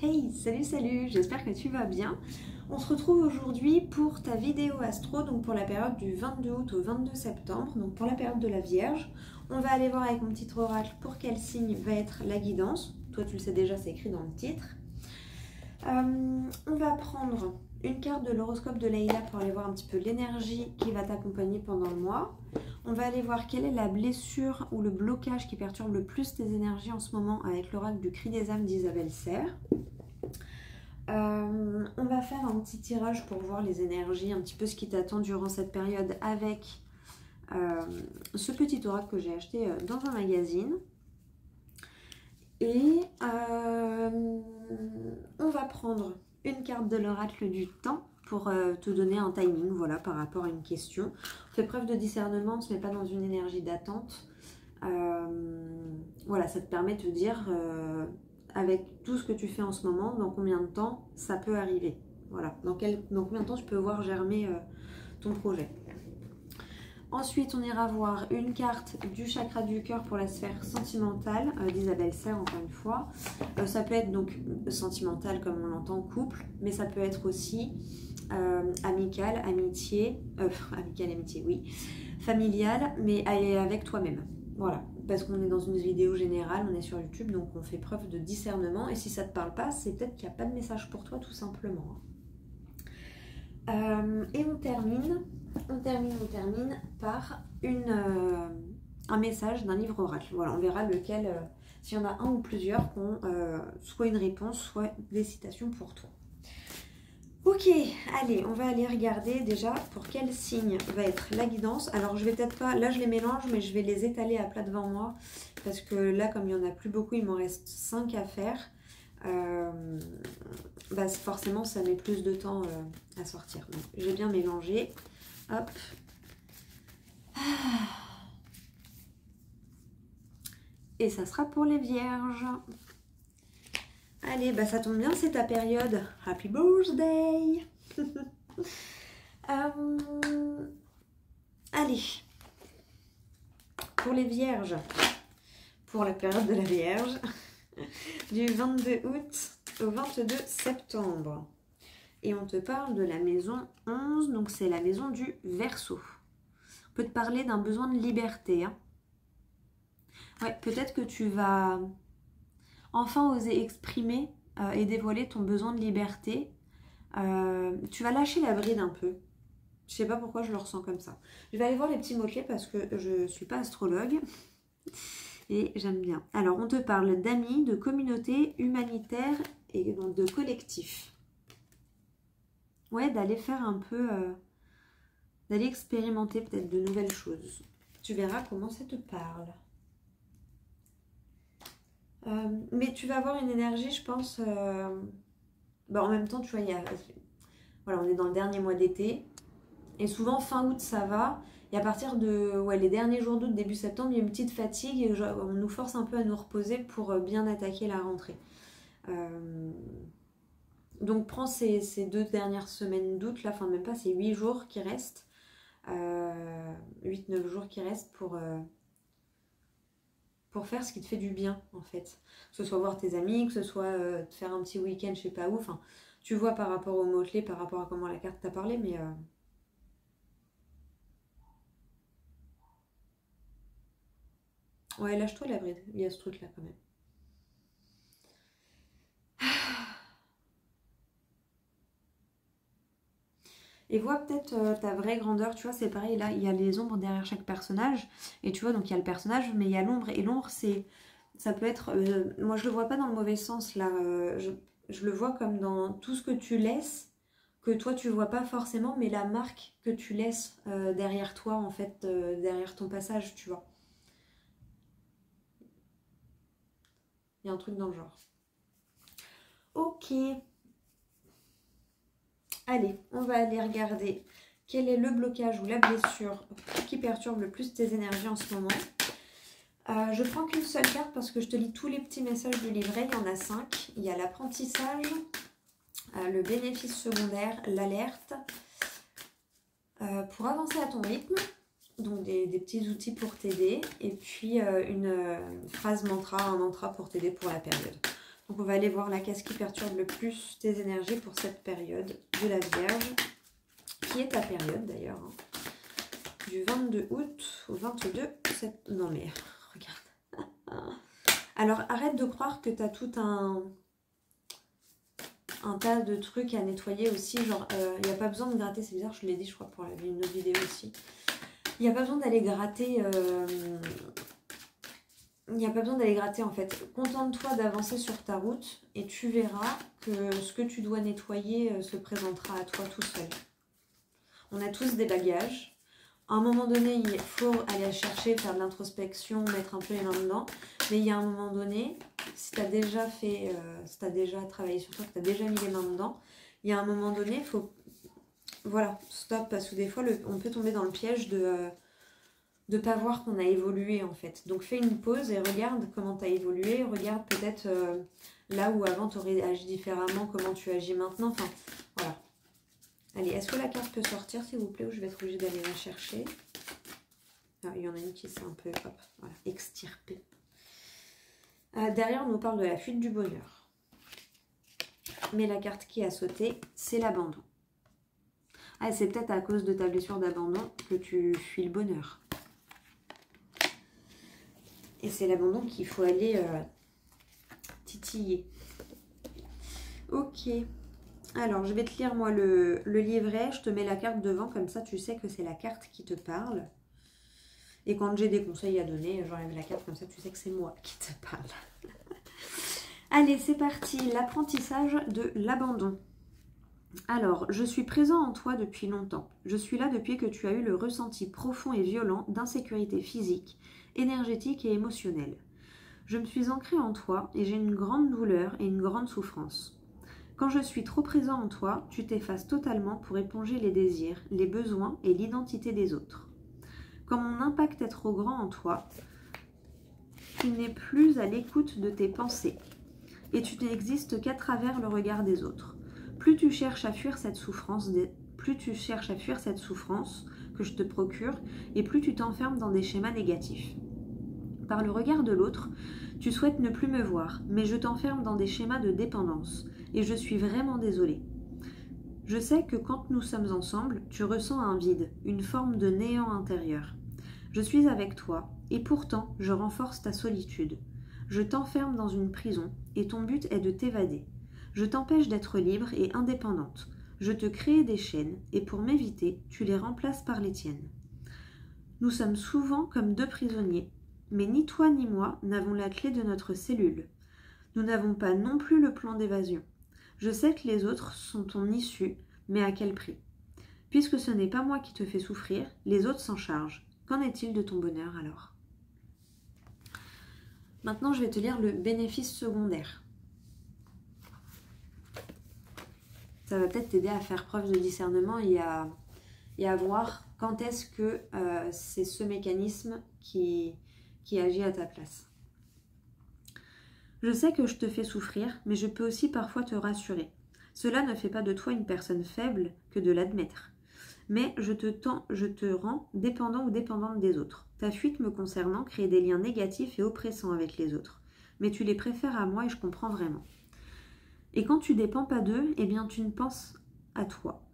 Hey, salut, j'espère que tu vas bien. On se retrouve aujourd'hui pour ta vidéo astro, donc pour la période du 22 août au 22 septembre, donc pour la période de la Vierge. On va aller voir avec mon petit oracle pour quel signe va être la guidance. Toi tu le sais déjà, c'est écrit dans le titre. On va prendre une carte de l'horoscope de Leïla pour aller voir un petit peu l'énergie qui va t'accompagner pendant le mois. On va aller voir quelle est la blessure ou le blocage qui perturbe le plus tes énergies en ce moment avec l'oracle du cri des âmes d'Isabelle Serre. On va faire un petit tirage pour voir les énergies, un petit peu ce qui t'attend durant cette période avec ce petit oracle que j'ai acheté dans un magazine. Et on va prendre une carte de l'oracle du temps pour te donner un timing, voilà, par rapport à une question. On fait preuve de discernement, on ne se met pas dans une énergie d'attente. Voilà, ça te permet de te dire, avec tout ce que tu fais en ce moment, dans combien de temps ça peut arriver. Voilà, dans combien de temps tu peux voir germer ton projet. Ensuite, on ira voir une carte du chakra du cœur pour la sphère sentimentale d'Isabelle Serre, encore une fois. Ça peut être donc sentimental comme on l'entend, couple, mais ça peut être aussi amical, amitié, oui, familial, mais avec toi-même. Voilà, parce qu'on est dans une vidéo générale, on est sur YouTube, donc on fait preuve de discernement. Et si ça ne te parle pas, c'est peut-être qu'il n'y a pas de message pour toi, tout simplement. Et on termine par un message d'un livre oracle. Voilà, on verra lequel, s'il y en a un ou plusieurs, qui ont soit une réponse, soit des citations pour toi. Ok, allez, on va aller regarder déjà pour quel signe va être la guidance. Alors je vais peut-être pas, là je les mélange, mais je vais les étaler à plat devant moi, parce que là comme il n'y en a plus beaucoup, il m'en reste 5 à faire. Bah forcément ça met plus de temps à sortir. Donc j'ai bien mélangé. Hop. Et ça sera pour les vierges. Allez, bah ça tombe bien, c'est ta période. Happy birthday. Allez. Pour les vierges. Pour la période de la Vierge. Du 22 août au 22 septembre. Et on te parle de la maison 11, donc c'est la maison du Verseau. On peut te parler d'un besoin de liberté. Hein. Ouais, peut-être que tu vas enfin oser exprimer et dévoiler ton besoin de liberté. Tu vas lâcher la bride un peu. Je sais pas pourquoi je le ressens comme ça. Je vais aller voir les petits mots-clés parce que je suis pas astrologue. Et j'aime bien. Alors, on te parle d'amis, de communauté humanitaire et donc de collectif. Ouais, d'aller faire un peu... d'aller expérimenter peut-être de nouvelles choses. Tu verras comment ça te parle. Mais tu vas avoir une énergie, je pense... Bah, en même temps, tu vois, voilà, on est dans le dernier mois d'été. Et souvent, fin août, ça va. Et à partir de les derniers jours d'août, début septembre, il y a une petite fatigue et on nous force un peu à nous reposer pour bien attaquer la rentrée. Donc prends ces 2 dernières semaines d'août, là, enfin même pas, c'est 8 jours qui restent. 8-9 jours qui restent pour faire ce qui te fait du bien, en fait. Que ce soit voir tes amis, que ce soit te faire un petit week-end, je sais pas où. Enfin, tu vois par rapport aux mots-clés, par rapport à comment la carte t'a parlé, mais... Ouais, lâche-toi la bride, il y a ce truc-là quand même. Et vois peut-être ta vraie grandeur, tu vois, c'est pareil, là, il y a les ombres derrière chaque personnage. Et tu vois, donc il y a le personnage, mais il y a l'ombre. Et l'ombre, ça peut être... moi, je le vois pas dans le mauvais sens, là. Je le vois comme dans tout ce que tu laisses, que toi, tu vois pas forcément, mais la marque que tu laisses derrière toi, en fait, derrière ton passage, tu vois. Il y a un truc dans le genre. Ok. Allez, on va aller regarder quel est le blocage ou la blessure qui perturbe le plus tes énergies en ce moment. Je prends qu'une seule carte parce que je te lis tous les petits messages du livret. Il y en a 5. Il y a l'apprentissage, le bénéfice secondaire, l'alerte, pour avancer à ton rythme. Donc des petits outils pour t'aider. Et puis une phrase mantra, un mantra pour t'aider pour la période. Donc on va aller voir la case qui perturbe le plus tes énergies pour cette période de la Vierge, qui est ta période d'ailleurs, hein. Du 22 août au 22 septembre. Non mais, regarde. Alors arrête de croire que tu as tout un tas de trucs à nettoyer aussi. Genre, il n'y a pas besoin de gratter, c'est bizarre, je l'ai dit, je crois, pour une autre vidéo aussi. Il n'y a pas besoin d'aller gratter. Il n'y a pas besoin d'aller gratter en fait. Contente-toi d'avancer sur ta route et tu verras que ce que tu dois nettoyer se présentera à toi tout seul. On a tous des bagages. À un moment donné, il faut aller chercher, faire de l'introspection, mettre un peu les mains dedans. Mais il y a un moment donné, si tu as déjà fait, si tu as déjà travaillé sur toi, que tu as déjà mis les mains dedans, il y a un moment donné, il faut... Voilà, stop, parce que des fois, on peut tomber dans le piège de ne pas voir qu'on a évolué en fait. Donc fais une pause et regarde comment tu as évolué, regarde peut-être là où avant tu aurais agi différemment, comment tu agis maintenant, enfin voilà. Allez, est-ce que la carte peut sortir s'il vous plaît ou je vais être obligée d'aller la chercher? Ah, il y en a une qui s'est un peu, hop, voilà, extirpée. Derrière on nous parle de la fuite du bonheur. Mais la carte qui a sauté, c'est l'abandon. Ah, c'est peut-être à cause de ta blessure d'abandon que tu fuis le bonheur. Et c'est l'abandon qu'il faut aller titiller. Ok. Alors, je vais te lire moi le livret. Je te mets la carte devant, comme ça tu sais que c'est la carte qui te parle. Et quand j'ai des conseils à donner, j'enlève la carte, comme ça tu sais que c'est moi qui te parle. Allez, c'est parti. L'apprentissage de l'abandon. Alors, je suis présent en toi depuis longtemps. Je suis là depuis que tu as eu le ressenti profond et violent d'insécurité physique, énergétique et émotionnelle. Je me suis ancrée en toi et j'ai une grande douleur et une grande souffrance. Quand je suis trop présent en toi, tu t'effaces totalement pour éponger les désirs, les besoins et l'identité des autres. Quand mon impact est trop grand en toi, tu n'es plus à l'écoute de tes pensées et tu n'existes qu'à travers le regard des autres. Plus tu cherches à fuir cette souffrance, que je te procure, et plus tu t'enfermes dans des schémas négatifs. Par le regard de l'autre, tu souhaites ne plus me voir, mais je t'enferme dans des schémas de dépendance, et je suis vraiment désolée. Je sais que quand nous sommes ensemble, tu ressens un vide, une forme de néant intérieur. Je suis avec toi, et pourtant je renforce ta solitude. Je t'enferme dans une prison, et ton but est de t'évader. Je t'empêche d'être libre et indépendante. Je te crée des chaînes, et pour m'éviter, tu les remplaces par les tiennes. Nous sommes souvent comme deux prisonniers, mais ni toi ni moi n'avons la clé de notre cellule. Nous n'avons pas non plus le plan d'évasion. Je sais que les autres sont ton issue, mais à quel prix? Puisque ce n'est pas moi qui te fais souffrir, les autres s'en chargent. Qu'en est-il de ton bonheur alors? Maintenant, je vais te lire le bénéfice secondaire. Ça va peut-être t'aider à faire preuve de discernement et à voir quand est-ce que c'est ce mécanisme qui agit à ta place. Je sais que je te fais souffrir, mais je peux aussi parfois te rassurer. Cela ne fait pas de toi une personne faible que de l'admettre. Mais je te rends dépendant ou dépendante des autres. Ta fuite me concernant crée des liens négatifs et oppressants avec les autres. Mais tu les préfères à moi et je comprends vraiment. Et quand tu dépends pas d'eux, eh bien tu ne penses à toi.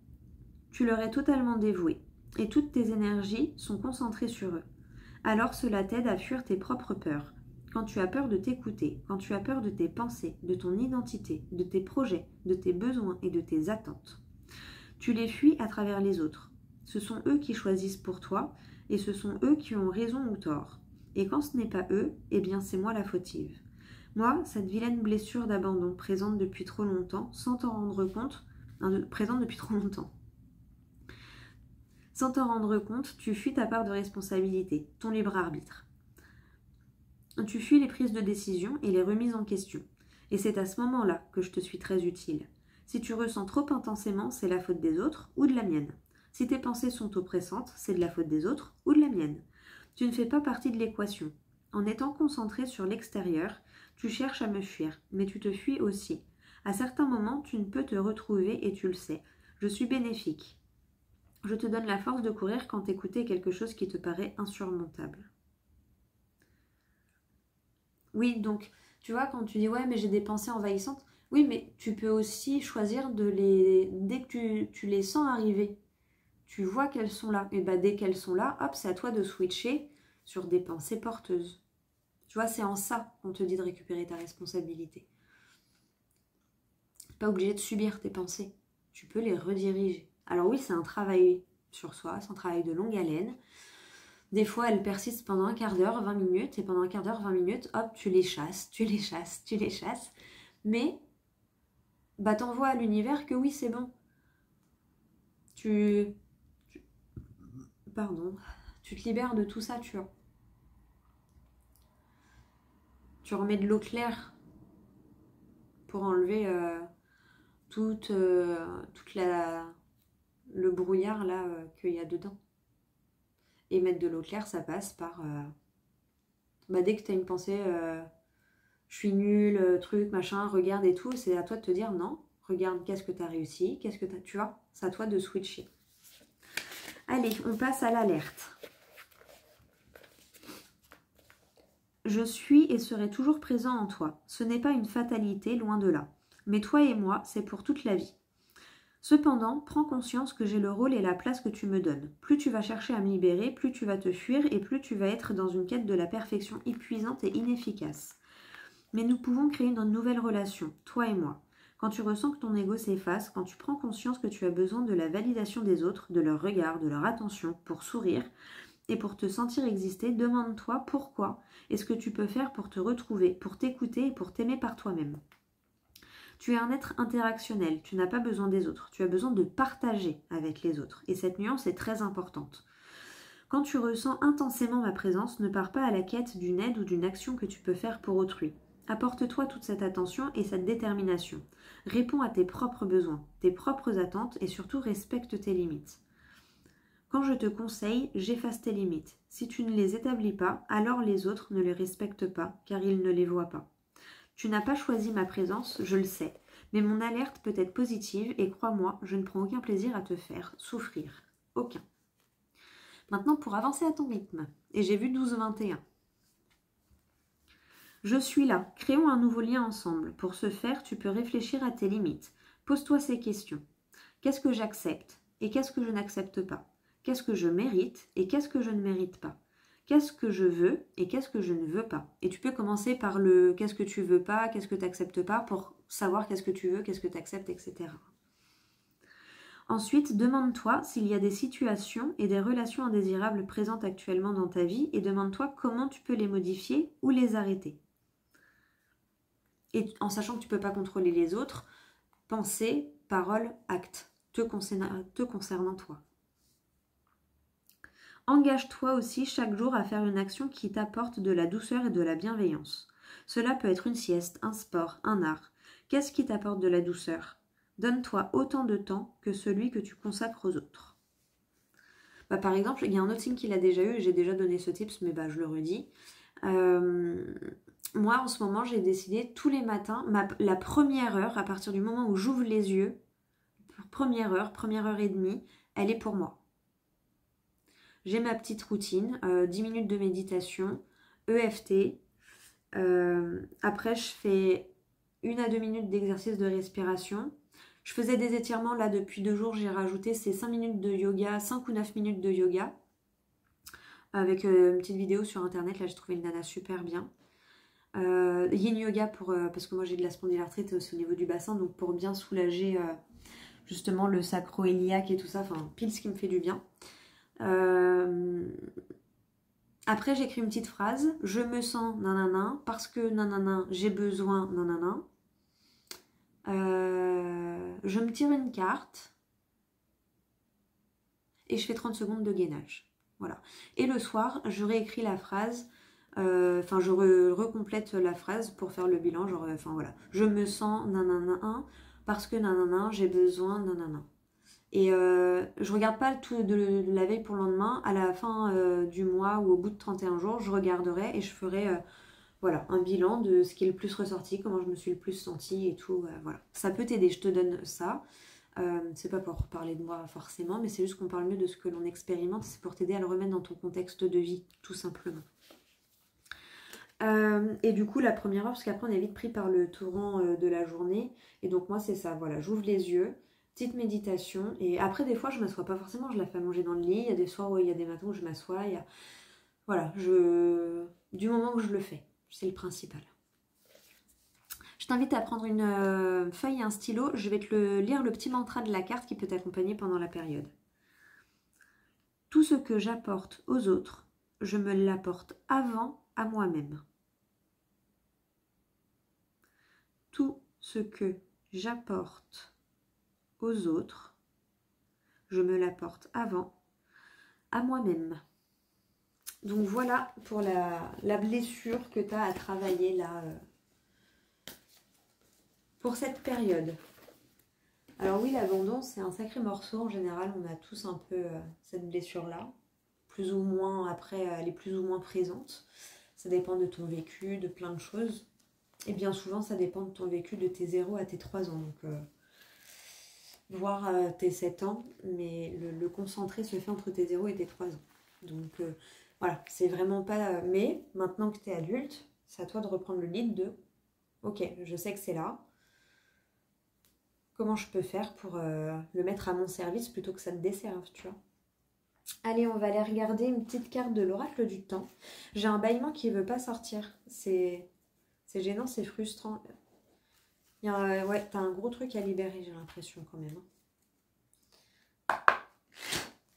Tu leur es totalement dévoué. Et toutes tes énergies sont concentrées sur eux. Alors cela t'aide à fuir tes propres peurs. Quand tu as peur de t'écouter, quand tu as peur de tes pensées, de ton identité, de tes projets, de tes besoins et de tes attentes. Tu les fuis à travers les autres. Ce sont eux qui choisissent pour toi et ce sont eux qui ont raison ou tort. Et quand ce n'est pas eux, eh bien c'est moi la fautive. Moi, cette vilaine blessure d'abandon présente depuis trop longtemps, sans t'en rendre compte, Sans t'en rendre compte, tu fuis ta part de responsabilité, ton libre arbitre. Tu fuis les prises de décision et les remises en question. Et c'est à ce moment-là que je te suis très utile. Si tu ressens trop intensément, c'est la faute des autres ou de la mienne. Si tes pensées sont oppressantes, c'est de la faute des autres ou de la mienne. Tu ne fais pas partie de l'équation. En étant concentré sur l'extérieur, tu cherches à me fuir, mais tu te fuis aussi. À certains moments, tu ne peux te retrouver et tu le sais. Je suis bénéfique. Je te donne la force de courir quand écouter quelque chose qui te paraît insurmontable. Oui, donc Tu vois, quand tu dis ouais mais j'ai des pensées envahissantes, oui mais tu peux aussi choisir dès que tu les sens arriver, tu vois qu'elles sont là. Et bah dès qu'elles sont là, hop, c'est à toi de switcher sur des pensées porteuses. Tu vois, c'est en ça qu'on te dit de récupérer ta responsabilité. Pas obligé de subir tes pensées. Tu peux les rediriger. Alors oui, c'est un travail sur soi, c'est un travail de longue haleine. Des fois, elles persistent pendant un quart d'heure, 20 minutes, et pendant un quart d'heure, 20 minutes, hop, tu les chasses, tu les chasses, tu les chasses. Mais, bah t'envoies à l'univers que oui, c'est bon. Pardon. Tu te libères de tout ça, tu vois. Tu remets de l'eau claire pour enlever toute le brouillard là qu'il y a dedans. Et mettre de l'eau claire, ça passe par... dès que tu as une pensée, je suis nulle, truc, machin, regarde et tout, c'est à toi de te dire non, regarde qu'est-ce que tu as réussi, qu'est-ce que tu as... Tu vois, c'est à toi de switcher. Allez, on passe à l'alerte. Je suis et serai toujours présent en toi. Ce n'est pas une fatalité, loin de là. Mais toi et moi, c'est pour toute la vie. Cependant, prends conscience que j'ai le rôle et la place que tu me donnes. Plus tu vas chercher à me libérer, plus tu vas te fuir et plus tu vas être dans une quête de la perfection épuisante et inefficace. Mais nous pouvons créer une nouvelle relation, toi et moi. Quand tu ressens que ton ego s'efface, quand tu prends conscience que tu as besoin de la validation des autres, de leur regard, de leur attention, pour sourire et pour te sentir exister, demande-toi pourquoi et ce que tu peux faire pour te retrouver, pour t'écouter et pour t'aimer par toi-même. Tu es un être interactionnel, tu n'as pas besoin des autres, tu as besoin de partager avec les autres. Et cette nuance est très importante. Quand tu ressens intensément ma présence, ne pars pas à la quête d'une aide ou d'une action que tu peux faire pour autrui. Apporte-toi toute cette attention et cette détermination. Réponds à tes propres besoins, tes propres attentes et surtout respecte tes limites. Quand je te conseille, j'efface tes limites. Si tu ne les établis pas, alors les autres ne les respectent pas, car ils ne les voient pas. Tu n'as pas choisi ma présence, je le sais, mais mon alerte peut être positive et crois-moi, je ne prends aucun plaisir à te faire souffrir. Aucun. Maintenant, pour avancer à ton rythme, et j'ai vu 12-21. Je suis là, créons un nouveau lien ensemble. Pour ce faire, tu peux réfléchir à tes limites. Pose-toi ces questions. Qu'est-ce que j'accepte et qu'est-ce que je n'accepte pas? Qu'est-ce que je mérite et qu'est-ce que je ne mérite pas? Qu'est-ce que je veux et qu'est-ce que je ne veux pas? Et tu peux commencer par le qu'est-ce que tu veux pas, qu'est-ce que tu n'acceptes pas pour savoir qu'est-ce que tu veux, qu'est-ce que tu acceptes, etc. Ensuite, demande-toi s'il y a des situations et des relations indésirables présentes actuellement dans ta vie et demande-toi comment tu peux les modifier ou les arrêter. Et en sachant que tu ne peux pas contrôler les autres, pensée, parole, acte, te concernant toi. Engage-toi aussi chaque jour à faire une action qui t'apporte de la douceur et de la bienveillance. Cela peut être une sieste, un sport, un art. Qu'est-ce qui t'apporte de la douceur? Donne-toi autant de temps que celui que tu consacres aux autres. Par exemple, il y a un autre signe qu'il a déjà eu, et j'ai déjà donné ce tips, mais je le redis. Moi, en ce moment, j'ai décidé tous les matins, la première heure, à partir du moment où j'ouvre les yeux, première heure et demie, elle est pour moi. J'ai ma petite routine, 10 minutes de méditation, EFT. Après, je fais 1 à 2 minutes d'exercice de respiration. Je faisais des étirements, là, depuis 2 jours, j'ai rajouté ces 5 minutes de yoga, 5 ou 9 minutes de yoga. Avec une petite vidéo sur internet, là, j'ai trouvé une nana super bien. Yin yoga, parce que moi, j'ai de la spondylarthrite aussi au niveau du bassin, donc pour bien soulager justement le sacro-iliaque et tout ça, enfin, pile ce qui me fait du bien. Après, j'écris une petite phrase. Je me sens nanana parce que nanana, j'ai besoin nanana. Je me tire une carte et je fais 30 secondes de gainage. Voilà. Et le soir, je réécris la phrase. Je recomplète la phrase pour faire le bilan. Voilà. Je me sens nanana parce que nanana, j'ai besoin nanana. Et je regarde pas tout de la veille pour le lendemain. À la fin du mois ou au bout de 31 jours, je regarderai et je ferai un bilan de ce qui est le plus ressorti, comment je me suis le plus sentie et tout. Voilà. Ça peut t'aider, je te donne ça. C'est pas pour parler de moi forcément, mais c'est juste qu'on parle mieux de ce que l'on expérimente. C'est pour t'aider à le remettre dans ton contexte de vie, tout simplement. Et du coup, la première heure, parce qu'après, on est vite pris par le torrent de la journée. Et donc, moi, c'est ça. Voilà, j'ouvre les yeux, petite méditation. Et après, des fois, je m'assois pas forcément. Je la fais allonger dans le lit. Il y a des soirs où il y a des matins où je m'assois. Voilà, du moment que je le fais, c'est le principal. Je t'invite à prendre une feuille et un stylo. Je vais te lire le petit mantra de la carte qui peut t'accompagner pendant la période. Tout ce que j'apporte aux autres, je me l'apporte avant à moi-même. Tout ce que j'apporte aux autres, je me l'apporte avant à moi-même. Donc voilà pour la blessure que tu as à travailler là pour cette période. Alors oui, l'abondance, c'est un sacré morceau. En général, on a tous un peu cette blessure-là. Plus ou moins, après, elle est plus ou moins présente. Ça dépend de ton vécu, de plein de choses. Et bien souvent, ça dépend de ton vécu de tes 0 à tes 3 ans. Donc, voire tes 7 ans. Mais le concentré se fait entre tes 0 et tes 3 ans. Donc, voilà, c'est vraiment pas... Mais maintenant que tu es adulte, c'est à toi de reprendre le lead de... Ok, je sais que c'est là. Comment je peux faire pour le mettre à mon service plutôt que ça te desserve, tu vois. Allez, on va aller regarder une petite carte de l'oracle du temps. J'ai un bâillement qui ne veut pas sortir. C'est gênant, c'est frustrant. Ouais, t'as un gros truc à libérer, j'ai l'impression quand même.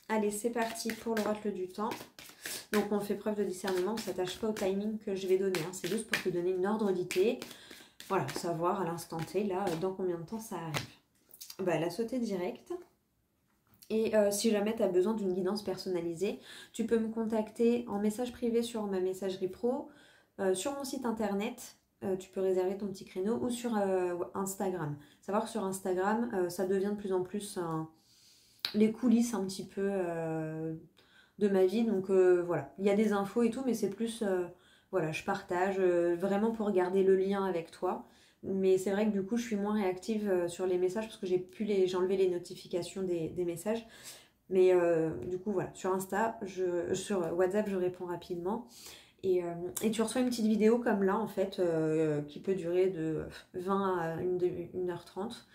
Allez, c'est parti pour l'oracle du temps. Donc, on fait preuve de discernement, on ne s'attache pas au timing que je vais donner. Hein. C'est juste pour te donner une ordre d'idée. Voilà, savoir à l'instant T, là, dans combien de temps ça arrive. Bah, elle a sauté direct. Et si jamais tu as besoin d'une guidance personnalisée, tu peux me contacter en message privé sur ma messagerie pro, sur mon site internet, tu peux réserver ton petit créneau, ou sur Instagram. Savoir que sur Instagram, ça devient de plus en plus les coulisses un petit peu de ma vie. Donc voilà, il y a des infos et tout, mais c'est plus... voilà, je partage vraiment pour garder le lien avec toi. Mais c'est vrai que du coup, je suis moins réactive sur les messages parce que j'ai enlevé les notifications des messages. Mais du coup, voilà, sur Insta, sur WhatsApp, je réponds rapidement. Et tu reçois une petite vidéo comme là, en fait, qui peut durer de 20 à 1h30.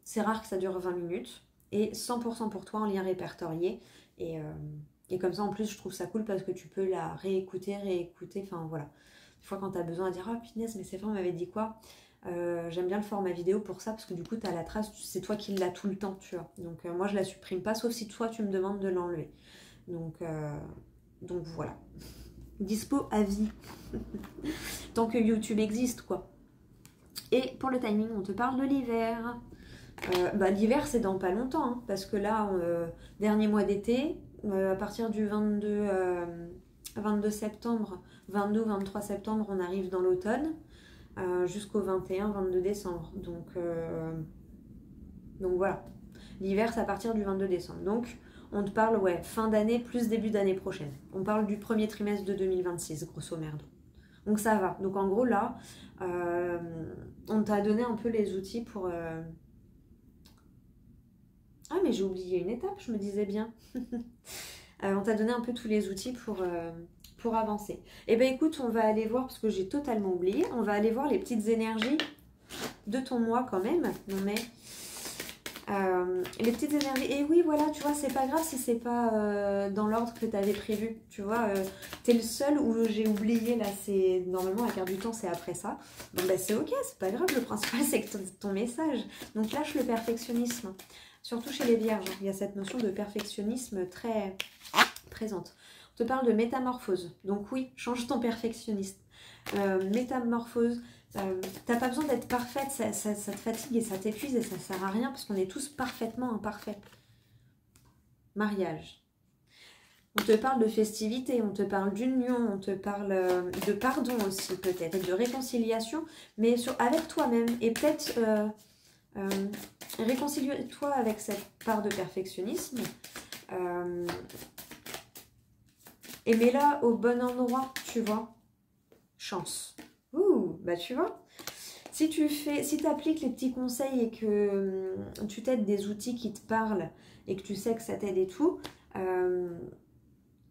C'est rare que ça dure 20 minutes. Et 100% pour toi en lien répertorié. Et comme ça, en plus, je trouve ça cool parce que tu peux la réécouter. Enfin, voilà. Des fois, quand tu as besoin de dire « Ah, punaise, mais c'est vrai, on m'avait dit quoi ?» J'aime bien le format vidéo pour ça parce que du coup, tu as la trace. C'est toi qui l'as tout le temps, tu vois. Donc, moi, je la supprime pas, sauf si toi, tu me demandes de l'enlever. Donc voilà. Dispo à vie. Tant que YouTube existe, quoi. Et pour le timing, on te parle de l'hiver. L'hiver, c'est dans pas longtemps. Hein, parce que là, dernier mois d'été... à partir du 22 septembre, 22-23 septembre, on arrive dans l'automne, jusqu'au 21-22 décembre. Donc voilà, l'hiver, c'est à partir du 22 décembre. Donc, on te parle, ouais, fin d'année plus début d'année prochaine. On parle du premier trimestre de 2026, grosso merdo. Donc, ça va. Donc, en gros, là, on t'a donné un peu les outils pour... Ah, mais j'ai oublié une étape, je me disais bien. On t'a donné un peu tous les outils pour avancer. Eh bien, écoute, on va aller voir, parce que j'ai totalement oublié, on va aller voir les petites énergies de ton mois quand même. Non, mais... les petites énergies. Et oui, voilà, tu vois, c'est pas grave si c'est pas dans l'ordre que tu avais prévu. Tu vois, t'es le seul où j'ai oublié, là, c'est... Normalement, la carte du temps, c'est après ça. Bon, ben, c'est ok, c'est pas grave. Le principal, c'est que ton message. Donc, lâche le perfectionnisme. Surtout chez les vierges, il y a cette notion de perfectionnisme très présente. On te parle de métamorphose. Donc oui, change ton perfectionnisme. Métamorphose, t'as pas besoin d'être parfaite, ça te fatigue et ça t'épuise et ça sert à rien parce qu'on est tous parfaitement imparfaits. Mariage. On te parle de festivité, on te parle d'union, on te parle de pardon aussi peut-être, de réconciliation, mais avec toi-même et peut-être... réconcilie-toi avec cette part de perfectionnisme et mets-la au bon endroit, tu vois. Chance. Ouh, bah tu vois. Si tu appliques les petits conseils et que tu t'aides des outils qui te parlent et que tu sais que ça t'aide et tout,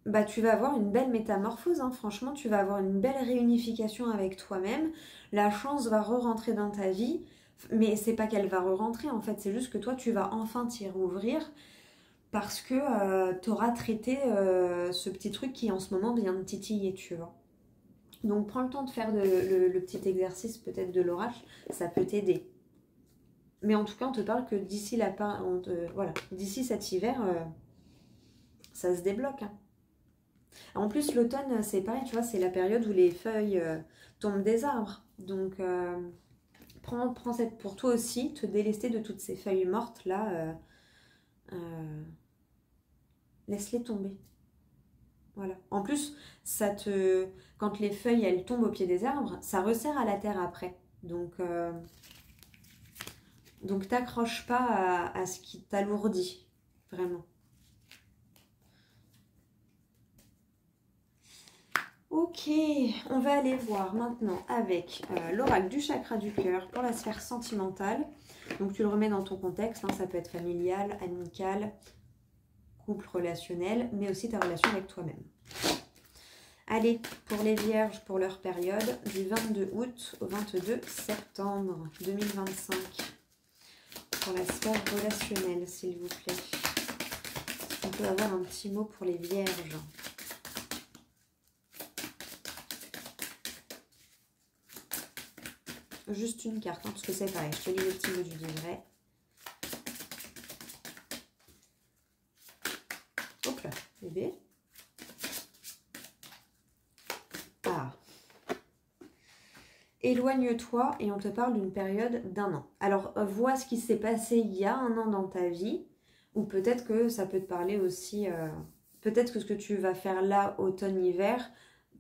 bah, tu vas avoir une belle métamorphose, hein. Franchement, tu vas avoir une belle réunification avec toi-même. La chance va re-rentrer dans ta vie, mais c'est pas qu'elle va re-rentrer en fait, c'est juste que toi, tu vas enfin t'y rouvrir parce que tu auras traité ce petit truc qui en ce moment vient de titiller, tu vois. Donc prends le temps de faire le petit exercice peut-être de l'oracle, ça peut t'aider. Mais en tout cas, on te parle que d'ici voilà, d'ici cet hiver, ça se débloque, hein. En plus, l'automne, c'est pareil, tu vois, c'est la période où les feuilles tombent des arbres. Donc, prends cette pour toi aussi, te délester de toutes ces feuilles mortes là. Euh, laisse-les tomber. Voilà. En plus, quand les feuilles elles tombent au pied des arbres, ça resserre à la terre après. Donc t'accroches pas à ce qui t'alourdit, vraiment. Ok, on va aller voir maintenant avec l'oracle du chakra du cœur pour la sphère sentimentale. Donc tu le remets dans ton contexte, hein, ça peut être familial, amical, couple relationnel, mais aussi ta relation avec toi-même. Allez, pour les vierges, pour leur période, du 22 août au 22 septembre 2025. Pour la sphère relationnelle, s'il vous plaît. On peut avoir un petit mot pour les vierges. Juste une carte, hein, parce que c'est pareil. Je te lis le petit mot du livret. Hop là, bébé. Ah. Éloigne-toi et on te parle d'une période d'1 an. Alors, vois ce qui s'est passé il y a 1 an dans ta vie, ou peut-être que ça peut te parler aussi... peut-être que ce que tu vas faire là, automne-hiver,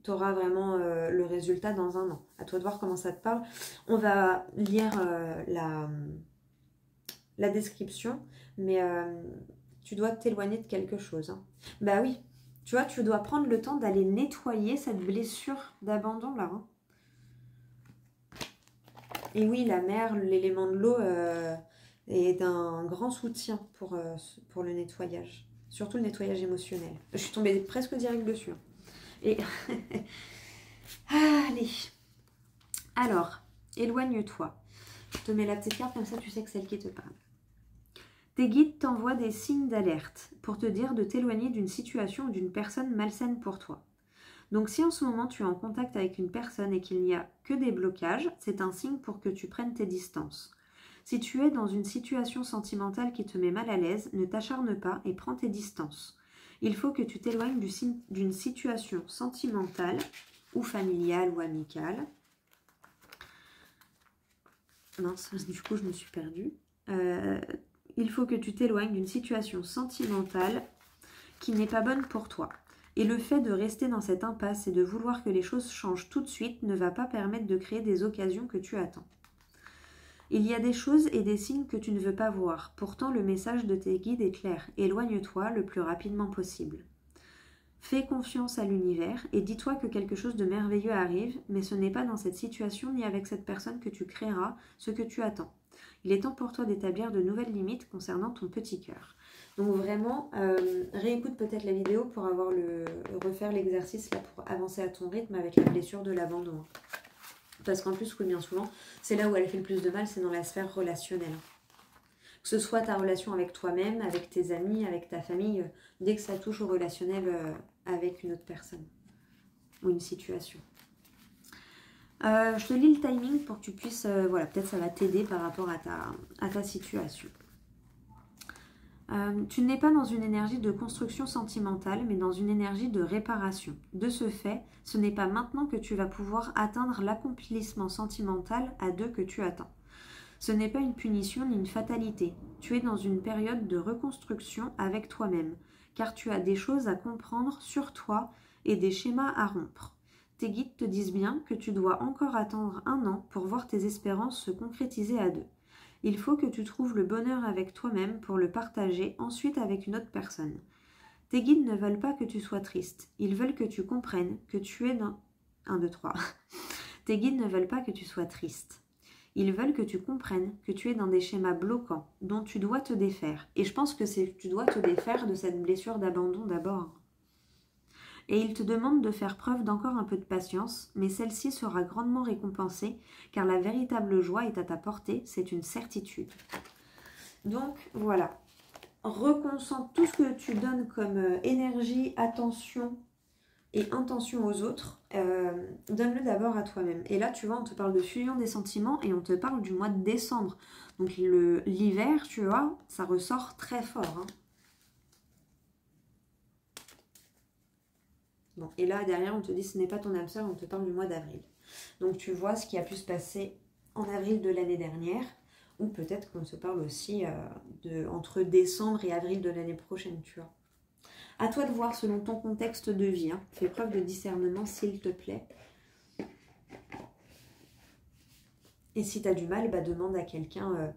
tu auras vraiment le résultat dans 1 an. À toi de voir comment ça te parle. On va lire la description, mais tu dois t'éloigner de quelque chose, hein. Bah oui, tu vois, tu dois prendre le temps d'aller nettoyer cette blessure d'abandon là, hein. Et oui, la mer, l'élément de l'eau est d'un grand soutien pour le nettoyage. Surtout le nettoyage émotionnel. Je suis tombée presque direct dessus, hein. Et allez. Alors, éloigne-toi. Je te mets la petite carte, comme ça tu sais que c'est celle qui te parle. Tes guides t'envoient des signes d'alerte pour te dire de t'éloigner d'une situation ou d'une personne malsaine pour toi. Donc si en ce moment tu es en contact avec une personne et qu'il n'y a que des blocages, c'est un signe pour que tu prennes tes distances. Si tu es dans une situation sentimentale qui te met mal à l'aise, ne t'acharne pas et prends tes distances. Il faut que tu t'éloignes d'une situation sentimentale ou familiale ou amicale. Mince, du coup je me suis perdue. Il faut que tu t'éloignes d'une situation sentimentale qui n'est pas bonne pour toi. Et le fait de rester dans cette impasse et de vouloir que les choses changent tout de suite ne va pas permettre de créer des occasions que tu attends. Il y a des choses et des signes que tu ne veux pas voir. Pourtant, le message de tes guides est clair. Éloigne-toi le plus rapidement possible. Fais confiance à l'univers et dis-toi que quelque chose de merveilleux arrive, mais ce n'est pas dans cette situation ni avec cette personne que tu créeras ce que tu attends. Il est temps pour toi d'établir de nouvelles limites concernant ton petit cœur. Donc vraiment, réécoute peut-être la vidéo pour refaire l'exercice là pour avancer à ton rythme avec la blessure de l'abandon. Parce qu'en plus, oui, bien souvent, c'est là où elle fait le plus de mal, c'est dans la sphère relationnelle. Que ce soit ta relation avec toi-même, avec tes amis, avec ta famille, dès que ça touche au relationnel avec une autre personne ou une situation. Je te lis le timing pour que tu puisses, voilà, peut-être ça va t'aider par rapport à ta situation. Tu n'es pas dans une énergie de construction sentimentale, mais dans une énergie de réparation. De ce fait, ce n'est pas maintenant que tu vas pouvoir atteindre l'accomplissement sentimental à deux que tu attends. Ce n'est pas une punition ni une fatalité. Tu es dans une période de reconstruction avec toi-même, car tu as des choses à comprendre sur toi et des schémas à rompre. Tes guides te disent bien que tu dois encore attendre 1 an pour voir tes espérances se concrétiser à deux. Il faut que tu trouves le bonheur avec toi-même pour le partager ensuite avec une autre personne. Tes guides ne veulent pas que tu sois triste. Ils veulent que tu comprennes que tu es dans... 1, 2, 3. Tes guides ne veulent pas que tu sois triste. Ils veulent que tu comprennes que tu es dans des schémas bloquants dont tu dois te défaire. Et je pense que tu dois te défaire de cette blessure d'abandon d'abord. et il te demande de faire preuve d'encore un peu de patience, mais celle-ci sera grandement récompensée, car la véritable joie est à ta portée, c'est une certitude. Donc voilà, reconcentre tout ce que tu donnes comme énergie, attention et intention aux autres, donne-le d'abord à toi-même. Et là, tu vois, on te parle de fusion des sentiments et on te parle du mois de décembre. Donc l'hiver, tu vois, ça ressort très fort. Hein. Bon, et là, derrière, on te dit ce n'est pas ton âme sœur, on te parle du mois d'avril. Donc tu vois ce qui a pu se passer en avril de l'année dernière, ou peut-être qu'on se parle aussi entre décembre et avril de l'année prochaine, tu vois. À toi de voir selon ton contexte de vie. Hein. Fais preuve de discernement, s'il te plaît. Et si tu as du mal, bah, demande à quelqu'un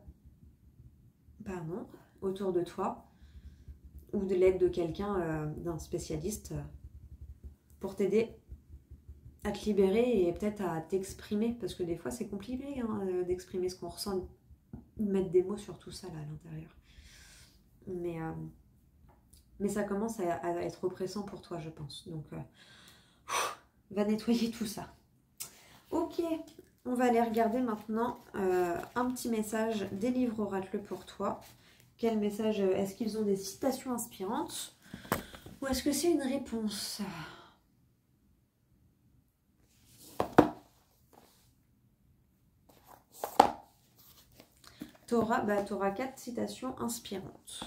autour de toi, ou de l'aide de quelqu'un, d'un spécialiste, pour t'aider à te libérer et peut-être à t'exprimer. Parce que des fois, c'est compliqué hein, d'exprimer ce qu'on ressent, de mettre des mots sur tout ça là à l'intérieur. Mais ça commence à être oppressant pour toi, je pense. Donc, va nettoyer tout ça. Ok, on va aller regarder maintenant un petit message des livres oracles pour toi. Quel message? Est-ce qu'ils ont des citations inspirantes? Ou est-ce que c'est une réponse? T'auras 4 citations inspirantes.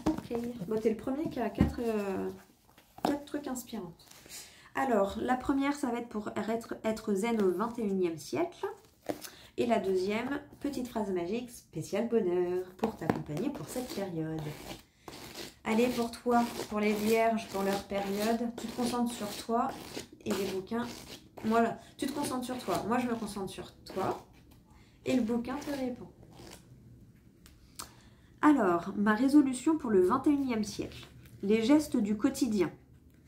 Ok, bon, t'es le premier qui a 4 trucs inspirants. Alors, la première, ça va être pour être zen au 21e siècle. Et la deuxième, petite phrase magique, spécial bonheur, pour t'accompagner pour cette période. Allez, pour toi, pour les vierges, pour leur période, tu te concentres sur toi et les bouquins. Voilà, tu te concentres sur toi. Moi, je me concentre sur toi et le bouquin te répond. Alors, ma résolution pour le 21e siècle. Les gestes du quotidien.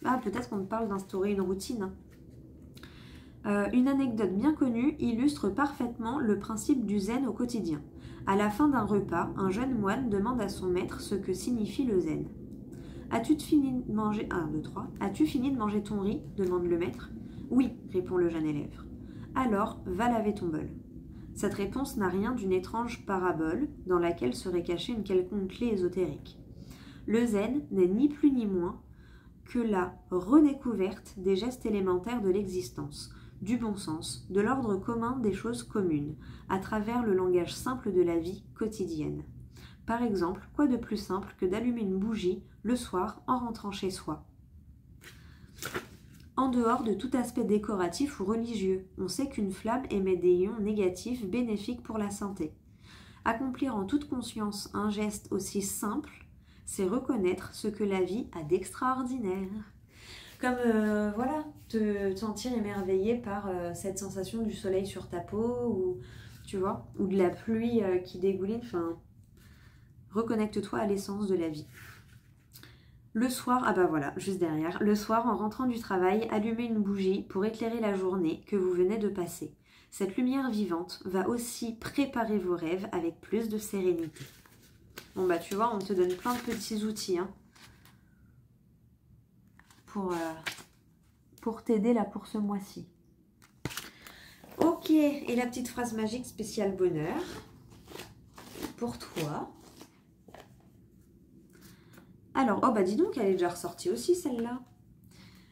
Ah, peut-être qu'on te parle d'instaurer une routine. Une anecdote bien connue illustre parfaitement le principe du zen au quotidien. À la fin d'un repas, un jeune moine demande à son maître ce que signifie le zen. As-tu fini de manger... 1, 2, 3. As-tu fini de manger ton riz demande le maître. Oui, répond le jeune élève. Alors, va laver ton bol. Cette réponse n'a rien d'une étrange parabole dans laquelle serait cachée une quelconque clé ésotérique. Le zen n'est ni plus ni moins que la redécouverte des gestes élémentaires de l'existence, du bon sens, de l'ordre commun des choses communes, à travers le langage simple de la vie quotidienne. Par exemple, quoi de plus simple que d'allumer une bougie le soir en rentrant chez soi? En dehors de tout aspect décoratif ou religieux, on sait qu'une flamme émet des ions négatifs bénéfiques pour la santé. Accomplir en toute conscience un geste aussi simple, c'est reconnaître ce que la vie a d'extraordinaire. Comme, voilà, te sentir émerveillé par cette sensation du soleil sur ta peau, ou, tu vois, ou de la pluie qui dégouline, enfin, reconnecte-toi à l'essence de la vie. Le soir, ah bah voilà, juste derrière, le soir, en rentrant du travail, allumez une bougie pour éclairer la journée que vous venez de passer. Cette lumière vivante va aussi préparer vos rêves avec plus de sérénité. Bon bah tu vois, on te donne plein de petits outils hein, pour t'aider là pour ce mois-ci. Ok, et la petite phrase magique spéciale bonheur pour toi. Alors, oh bah dis donc, elle est déjà ressortie aussi celle-là.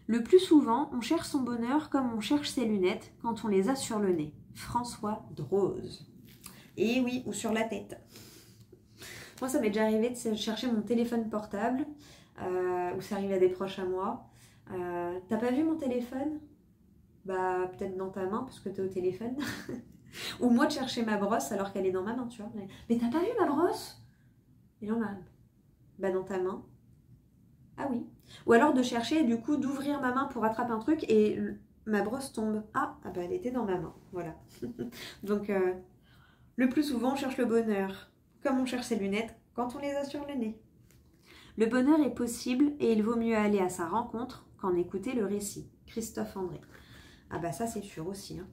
Le plus souvent, on cherche son bonheur comme on cherche ses lunettes quand on les a sur le nez. François Droz. Et oui, ou sur la tête. Moi, ça m'est déjà arrivé de chercher mon téléphone portable, ou ça arrive à des proches à moi. T'as pas vu mon téléphone? Bah, peut-être dans ta main, parce que t'es au téléphone. Ou moi de chercher ma brosse alors qu'elle est dans ma main, tu vois. Mais t'as pas vu ma brosse? Et là, on a... Bah, dans ta main. Ah oui. Ou alors de chercher, du coup, d'ouvrir ma main pour attraper un truc et ma brosse tombe. Ah bah elle était dans ma main. Voilà. Donc, le plus souvent, on cherche le bonheur, comme on cherche ses lunettes quand on les a sur le nez. Le bonheur est possible et il vaut mieux aller à sa rencontre qu'en écouter le récit. Christophe André. Ah bah ça, c'est sûr aussi. Hein.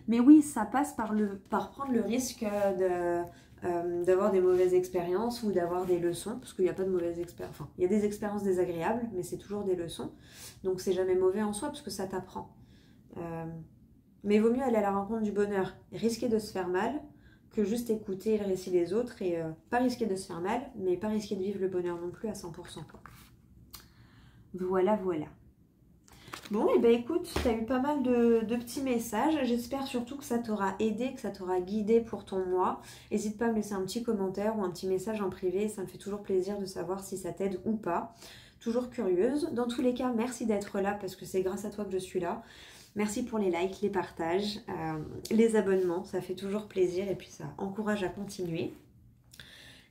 Mais oui, ça passe par prendre le risque d'avoir des mauvaises expériences ou d'avoir des leçons, parce qu'il n'y a pas de mauvaises expériences. Enfin, il y a des expériences désagréables, mais c'est toujours des leçons. Donc c'est jamais mauvais en soi, parce que ça t'apprend. Mais il vaut mieux aller à la rencontre du bonheur, risquer de se faire mal, que juste écouter le récit des autres et pas risquer de se faire mal, mais pas risquer de vivre le bonheur non plus à 100%. Quoi. Voilà, voilà. Bon, et ben écoute, tu as eu pas mal de petits messages. J'espère surtout que ça t'aura aidé, que ça t'aura guidé pour ton mois. N'hésite pas à me laisser un petit commentaire ou un petit message en privé. Ça me fait toujours plaisir de savoir si ça t'aide ou pas. Toujours curieuse. Dans tous les cas, merci d'être là parce que c'est grâce à toi que je suis là. Merci pour les likes, les partages, les abonnements. Ça fait toujours plaisir et puis ça encourage à continuer.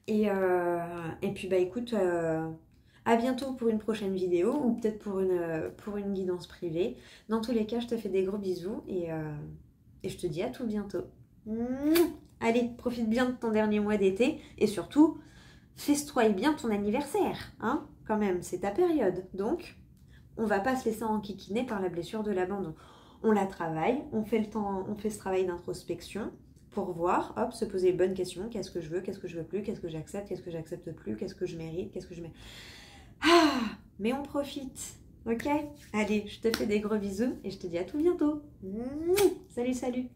Et puis bah écoute... à bientôt pour une prochaine vidéo ou peut-être pour une guidance privée. Dans tous les cas, je te fais des gros bisous et je te dis à tout bientôt. Allez, profite bien de ton dernier mois d'été et surtout, festoie bien ton anniversaire. Hein, quand même, c'est ta période. Donc, on va pas se laisser enquiquiner par la blessure de l'abandon. On la travaille, on fait ce travail d'introspection pour voir, hop, se poser les bonnes questions. Qu'est-ce que je veux plus, qu'est-ce que j'accepte plus, qu'est-ce que je mérite, mais on profite, ok? Allez, je te fais des gros bisous et je te dis à tout bientôt. Salut, salut!